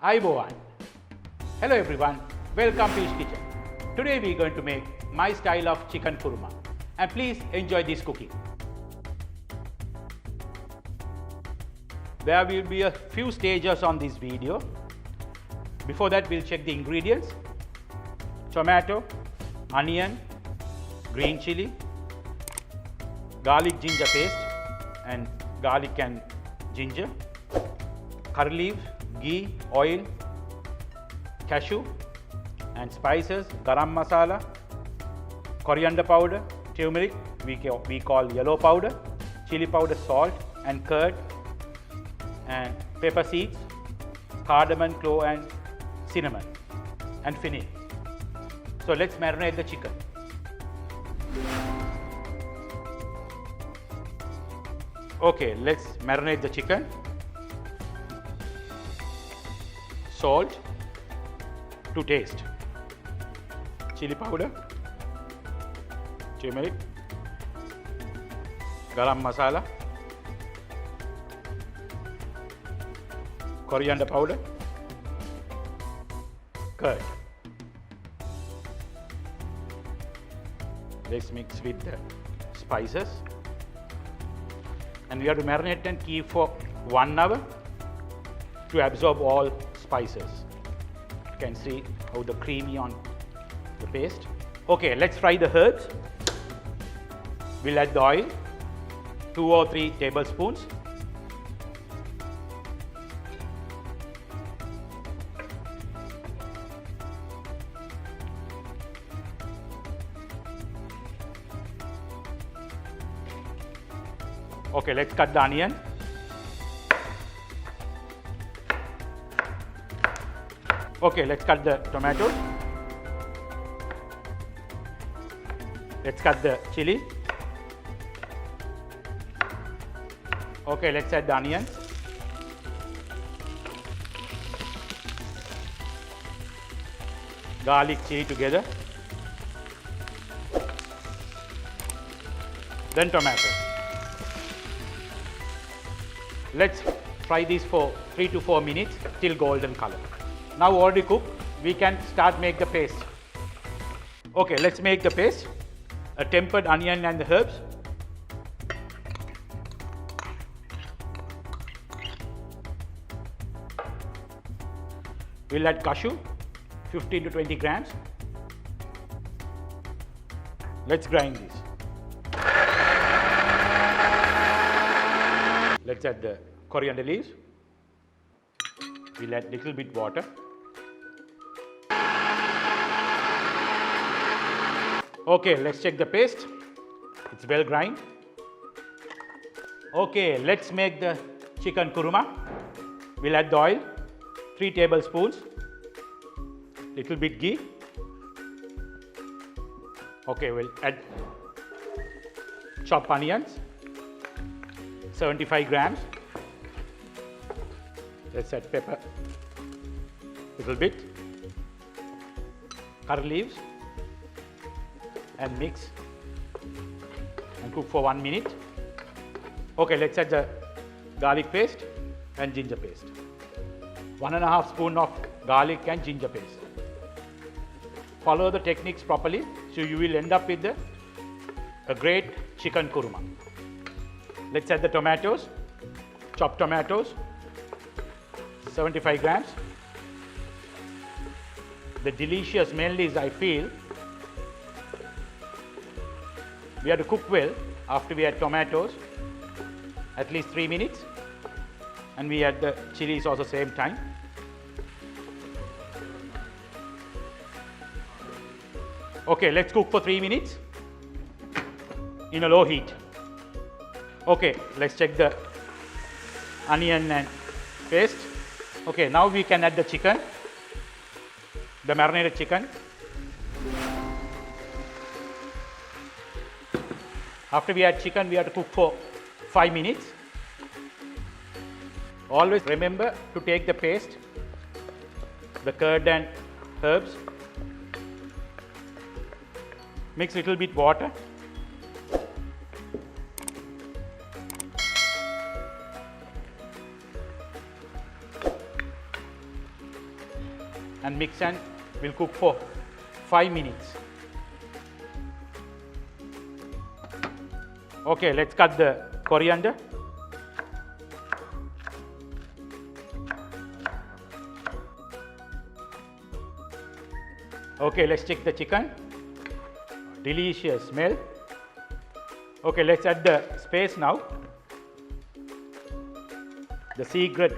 Ayubowan. Hello everyone, welcome to Eashkitchen. Today we are going to make my style of chicken kurma, and please enjoy this cooking. There will be a few stages on this video. Before that, we'll check the ingredients: tomato, onion, green chili, garlic ginger paste and garlic and ginger, curry leaves, ghee, oil, cashew and spices, Grammasala, coriander powder, turmeric, we call yellow powder, chili powder, salt and curd, and pepper seeds, cardamom, clove and cinnamon and fennel. So let's marinate the chicken. Okay, let's marinate the chicken. Salt to taste, chili powder, turmeric, garam masala, coriander powder, curd. Let's mix with the spices, and we have to marinate and keep for 1 hour to absorb all spices. You can see how the creamy on the paste. Okay, let's fry the herbs. We'll add the oil, 2 or 3 tablespoons. Okay, let's cut the onion. Okay, let's cut the tomatoes. Let's cut the chili. Okay, let's add the onions. Garlic, chili together. Then tomato. Let's fry these for 3 to 4 minutes till golden color. Now already cooked, we can start make the paste. Okay, let's make the paste. A tempered onion and the herbs. We'll add cashew, 15 to 20 grams. Let's grind this. Let's add the coriander leaves. We'll add little bit water. Okay, let's check the paste. It's well grind. Okay, let's make the chicken kurma. We'll add the oil, 3 tablespoons, little bit ghee. Okay, we'll add chopped onions, 75 grams. Let's add pepper, little bit, curry leaves, and mix and cook for 1 minute. Okay, let's add the garlic paste and ginger paste. 1.5 spoon of garlic and ginger paste. Follow the techniques properly, so you will end up with a great chicken kurma. Let's add the tomatoes, chopped tomatoes, 75 grams. The delicious smell is, I feel, we have to cook well after we add tomatoes, at least 3 minutes, and we add the chilies also same time. Okay, let's cook for 3 minutes in a low heat. Okay, let's check the onion and paste. Okay, now we can add the chicken, the marinated chicken. After we add chicken, we have to cook for 5 minutes. Always remember to take the paste, the curd and herbs, mix little bit water. and mix and we'll cook for 5 minutes. Okay, let's cut the coriander. Okay, let's check the chicken. Delicious smell. Okay, let's add the spice now. The secret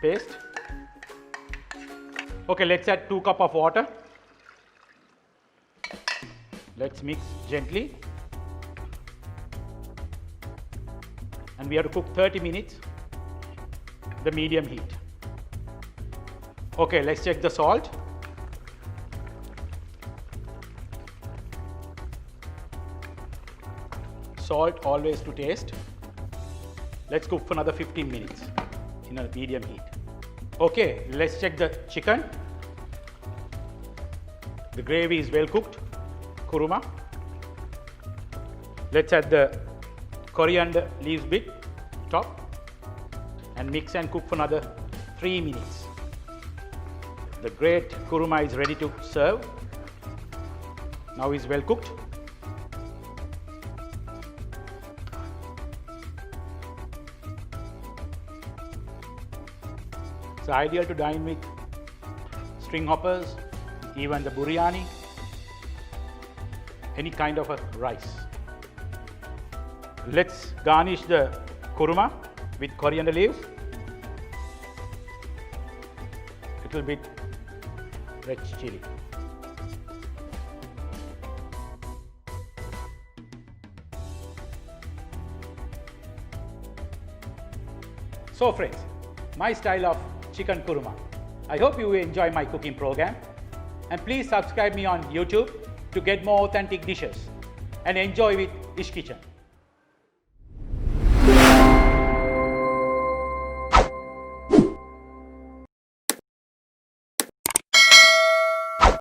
paste. Okay, let's add 2 cups of water. Let's mix gently. And we have to cook 30 minutes, the medium heat. Okay, let's check the salt. Salt always to taste. Let's cook for another 15 minutes in a medium heat. Okay, let's check the chicken. The gravy is well cooked. Kurma. Let's add the coriander leaves bit top and mix and cook for another 3 minutes. The great kurma is ready to serve. Now is well cooked. It's ideal to dine with string hoppers, even the biryani, any kind of a rice. Let's garnish the kurma with coriander leaves, little bit red chilli. So friends, my style of chicken kurma. I hope you enjoy my cooking program, and please subscribe me on YouTube to get more authentic dishes and enjoy with Eashkitchen.